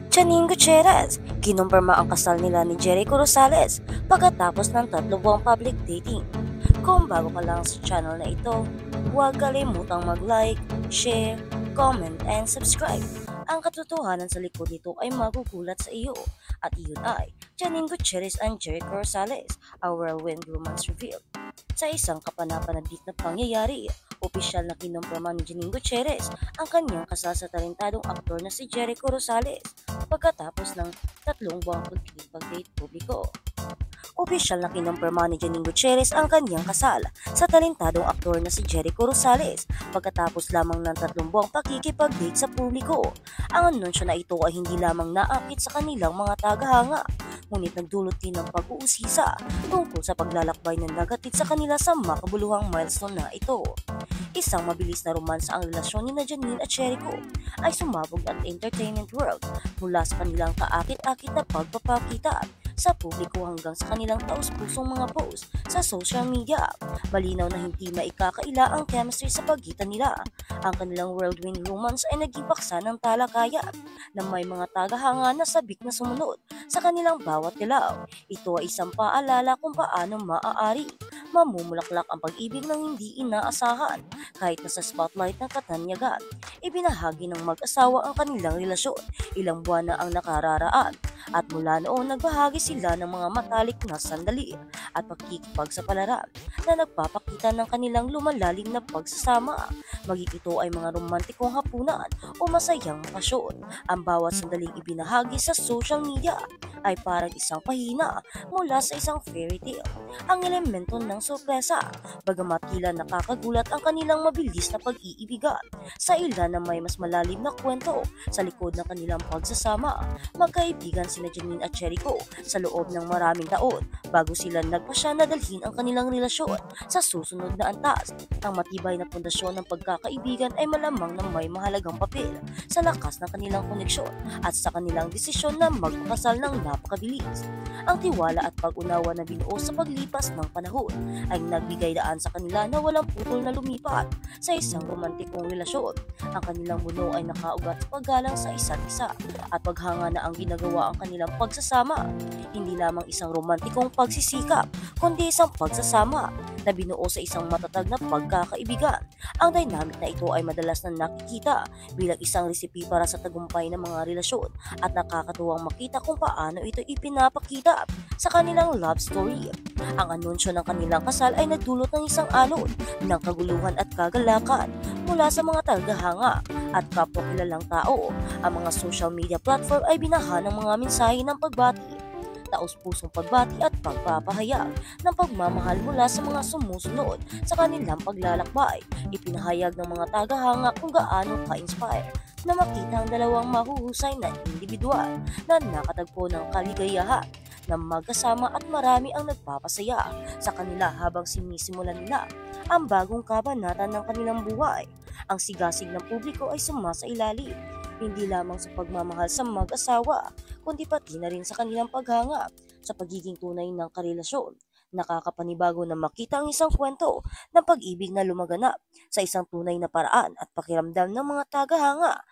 Janine Gutierrez, kinumpirma ang kasal nila ni Jericho Rosales pagkatapos ng 3 buwang public dating. Kung bago ka lang sa channel na ito, huwag kalimutang mag-like, share, comment, and subscribe. Ang katotohanan sa likod nito ay magugulat sa iyo. At iyon ay Janine Gutierrez and Jericho Rosales, a whirlwind romance reveal. Sa isang kapanapanabik na pangyayari, opisyal na kinumpirma ni Janine Gutierrez ang kanyang kasal sa talentadong aktor na si Jericho Rosales pagkatapos ng 3 buwang pagkikipag-date publiko. Opisyal na kinumpirma ni Janine Gutierrez ang kanyang kasal sa talentadong aktor na si Jericho Rosales pagkatapos lamang ng 3 buwang pakikipag-date sa publiko. Ang anunsyo na ito ay hindi lamang naakit sa kanilang mga tagahanga, ngunit nagdulot din ng pag-uusisa tungkol sa paglalakbay ng nagatid sa kanila sa makabuluhang milestone na ito. Isang mabilis na romansa ang relasyon ni Janine at Jericho ay sumabog at entertainment world mula sa kanilang kaakit-akit na pagpapakita sa publiko hanggang sa kanilang taus-pusong mga post sa social media. Malinaw na hindi maikakaila ang chemistry sa pagitan nila. Ang kanilang whirlwind romance ay naging paksa ng talakayan na may mga tagahanga na sabik na sumunod sa kanilang bawat galaw. Ito ay isang paalala kung paano maaari mamumulaklak ang pag-ibig ng hindi inaasahan kahit nasa spotlight ng katanyagan. Ibinahagi ng mag-asawa ang kanilang relasyon. Ilang buwan na ang nakararaan at mula noon nagbahagi sila ng mga matalik na sandali at pakikipagsapalaran na nagpapakita ng kanilang lumalalim na pagsasama. Maging ito ay mga romantikong hapunan o masayang bakasyon. Ang bawat sandaling ibinahagi sa social media ay parang isang pahina mula sa isang fairy tale. Ang elemento ng sorpresa, bagamat tila nakakagulat ang kanilang mabilis na pag-iibigan. Sa ilan na may mas malalim na kwento sa likod ng kanilang pagsasama, magkaibigan sina Janine at Jericho sa loob ng maraming taon bago sila nagpasya na dalhin ang kanilang relasyon sa susunod na antas. Ang matibay na pundasyon ng pagkakaibigan ay malamang na may mahalagang papel sa lakas ng kanilang koneksyon at sa kanilang desisyon na magpakasal ng napakabilis. Ang tiwala at pag-unawa na binuo sa paglipas ng panahon ay nagbigay daan sa kanila na walang putol na lumipat sa isang romantikong relasyon. Ang kanilang buno ay nakaugat sa paggalang sa isa't isa at paghanga na ang ginagawa ang kanilang pagsasama. Hindi lamang isang romantikong pagsisikap, kundi isang pagsasama na binuo sa isang matatag na pagkakaibigan. Ang dynamic na ito ay madalas na nakikita bilang isang resipe para sa tagumpay ng mga relasyon at nakakatuwang makita kung paano ito ipinapakita sa kanilang love story. Ang anunsyo ng kanilang kasal ay nagdulot ng isang alon ng kaguluhan at kagalakan mula sa mga tagahanga at kapwa kilalang tao. Ang mga social media platform ay binaha ng mga mensahe ng pagbati, taus-pusong pagbati at pagpapahayag ng pagmamahal mula sa mga sumusunod sa kanilang paglalakbay. Ipinahayag ng mga tagahanga kung gaano ka-inspire na makita ang dalawang mahuhusay na individual na nakatagpo ng kaligayahan na magkasama at marami ang nagpapasaya sa kanila habang sinisimulan nila ang bagong kabanata ng kanilang buhay. Ang sigasig ng publiko ay sumasailalim hindi lamang sa pagmamahal sa mag-asawa, kundi pati na rin sa kanilang paghanga sa pagiging tunay ng karelasyon. Nakakapanibago na makita ang isang kwento ng pag-ibig na lumaganap sa isang tunay na paraan at pakiramdam ng mga tagahanga